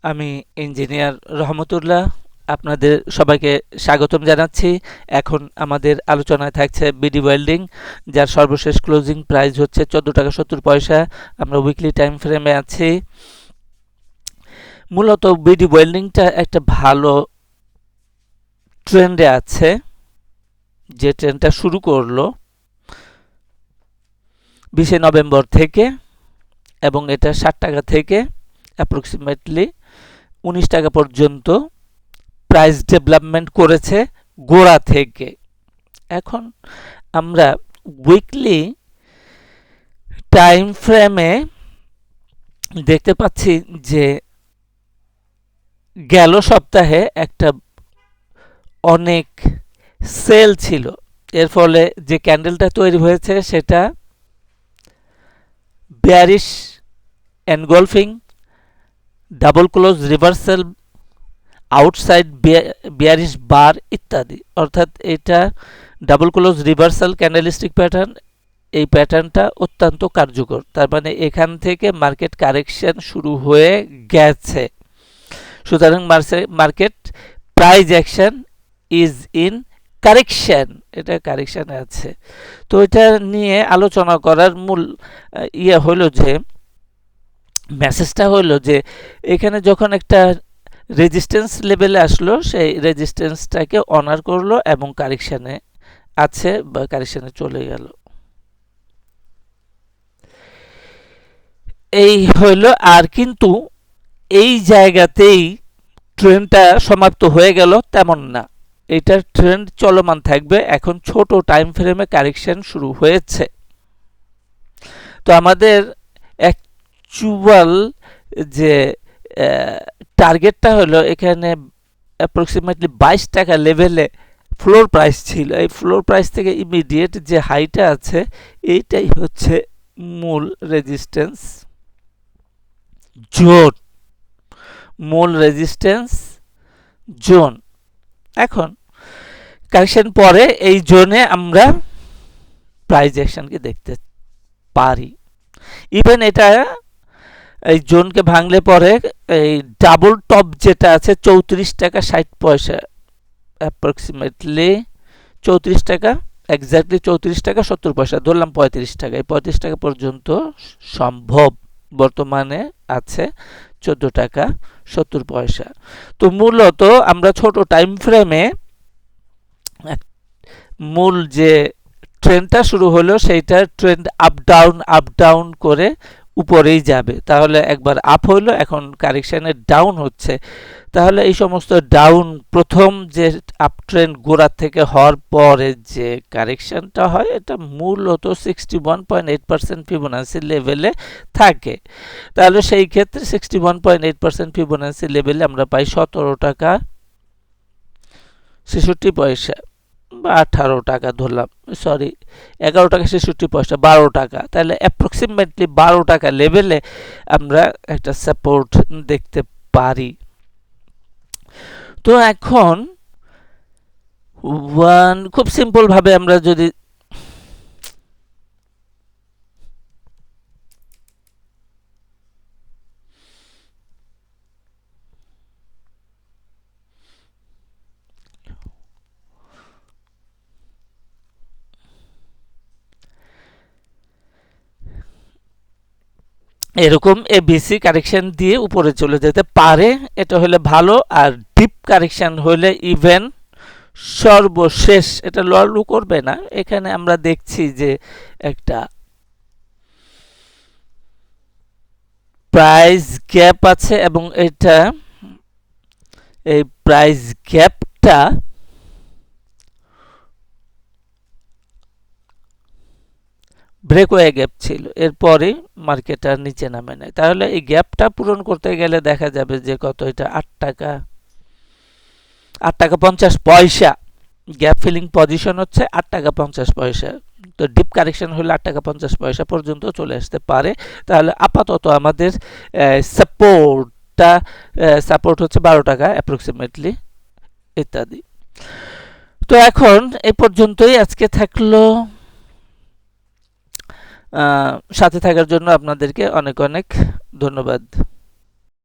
আমি ইঞ্জিনিয়ার রহমতুল্লাহ আপনাদের সবাইকে স্বাগতম জানাচ্ছি। এখন আমাদের আলোচনায় থাকছে বিডি ওয়েল্ডিং, যার সর্বশেষ ক্লোজিং প্রাইস হচ্ছে 14 টাকা 70 পয়সা। আমরা উইকলি টাইম ফ্রেমে আছি। মূলত বিডি ওয়েল্ডিংটা একটা ভালো ট্রেন্ডে আছে, যে ট্রেন্ডটা শুরু করলো 20 নভেম্বর থেকে, এবং এটা 60 টাকা থেকে অ্যাপ্রক্সিমেটলি 19 টাকা পর্যন্ত প্রাইস ডেভেলপমেন্ট করেছে গোড়া থেকে। এখন আমরা উইকলি টাইম ফ্রেমে দেখতে পাচ্ছি যে গেল সপ্তাহে একটা অনেক সেল ছিল, এর ফলে যে ক্যান্ডেলটা তৈরি হয়েছে সেটা bearish engulfing, double close reversal, outside bearish bar ইত্যাদি। অর্থাৎ এটা double close reversal candlestick pattern, এই প্যাটার্নটা অত্যন্ত কার্যকর। তার মানে এখান থেকে মার্কেট কারেকশন শুরু হয়ে গেছে। সুতরাং market price action is in correction, এটা কারেকশানে আছে। তো এটা নিয়ে আলোচনা করার মূল হলো যে মেসেজটা হলো যে এখানে যখন একটা রেজিস্ট্যান্স লেভেলে আসলো, সেই রেজিস্ট্যান্সটাকে অনার করলো এবং কারেকশানে আছে বা কারেকশানে চলে গেল। এই হইলো। আর কিন্তু এই জায়গাতেই ট্রেন্ডটা সমাপ্ত হয়ে গেল তেমন না, এটার ট্রেন্ড চলমান থাকবে। এখন ছোট টাইম ফ্রেমে কারেকশন শুরু হয়েছে। তো আমাদের অ্যাকচুয়াল যে টার্গেটটা হলো এখানে অ্যাপ্রক্সিমেটলি 22 টাকা লেভেলে ফ্লোর প্রাইস ছিল। এই ফ্লোর প্রাইস থেকে ইমিডিয়েট যে হাইটা আছে এইটাই হচ্ছে মূল রেজিস্ট্যান্স জোন, মূল রেজিস্ট্যান্স জোন। এখন কারেকশন পরে এই জোনে আমরা প্রাইস অ্যাকশনকে দেখতে পারি। ইভেন এটা এই জোনকে ভাঙলে পরে এই ডাবল টপ যেটা আছে 34 টাকা 60 পয়সা, অ্যাপ্রক্সিমেটলি 34 টাকা, এক্স্যাক্টলি 34 টাকা 70 পয়সা, ধরলাম 35 টাকা, এই 35 টাকা পর্যন্ত সম্ভব। বর্তমানে আছে 14 টাকা 70 পয়সা। তো মূলত আমরা ছোট টাইম ফ্রেমে মূল যে ট্রেন্ডটা শুরু হলো সেইটা ট্রেন্ড আপ ডাউন করে উপরেই যাবে। তাহলে একবার আপ হইলো, এখন কারেকশানে ডাউন হচ্ছে। তাহলে এই সমস্ত ডাউন, প্রথম যে আপ ট্রেন্ড গোড়া থেকে হওয়ার পরে যে কারেকশানটা হয় এটা মূলত 61.8% ফিবোনাসি লেভেলে থাকে। তাহলে সেই ক্ষেত্রে 61.8% ফিবোনাসি লেভেলে আমরা পাই 17 টাকা 66 পয়সা বা 18 টাকা, ধরলাম, সরি 11 টাকা 66 পয়সা, 12 টাকা। তাহলে অ্যাপ্রক্সিমেটলি 12 টাকা লেভেলে আমরা একটা সাপোর্ট দেখতে পারি। তো এখন খুব সিম্পল ভাবে আমরা যদি এরকম এবিসি কারেকশন দিয়ে উপরে চলে যেতে পারে, এটা হলে ভালো। আর ডিপ কারেকশন হলে ইভেন সর্বশেষ এটা লড়লু করবে না। এখানে আমরা দেখছি যে একটা প্রাইস গ্যাপ আছে এবং এটা এই প্রাইস গ্যাপটা ব্রেকওয়ে গ্যাপ ছিল, এরপরে মার্কেট আর নিচে নামে নাই। তাহলে এই গ্যাপটা পূরণ করতে গেলে দেখা যাবে যে কত, এটা 8 টাকা 50 পয়সা। গ্যাপ ফিলিং পজিশন হচ্ছে 8 টাকা 50 পয়সা। তো ডিপ কারেকশন হলে 8 টাকা 50 পয়সা পর্যন্ত চলে আসতে পারে। তাহলে আপাতত আমাদের সাপোর্ট হচ্ছে 12 টাকা অ্যাপ্রক্সিমেটলি ইত্যাদি। তো এখন এই পর্যন্তই আজকে থাকলো। সাথে থাকার জন্য আপনাদেরকে অনেক অনেক ধন্যবাদ।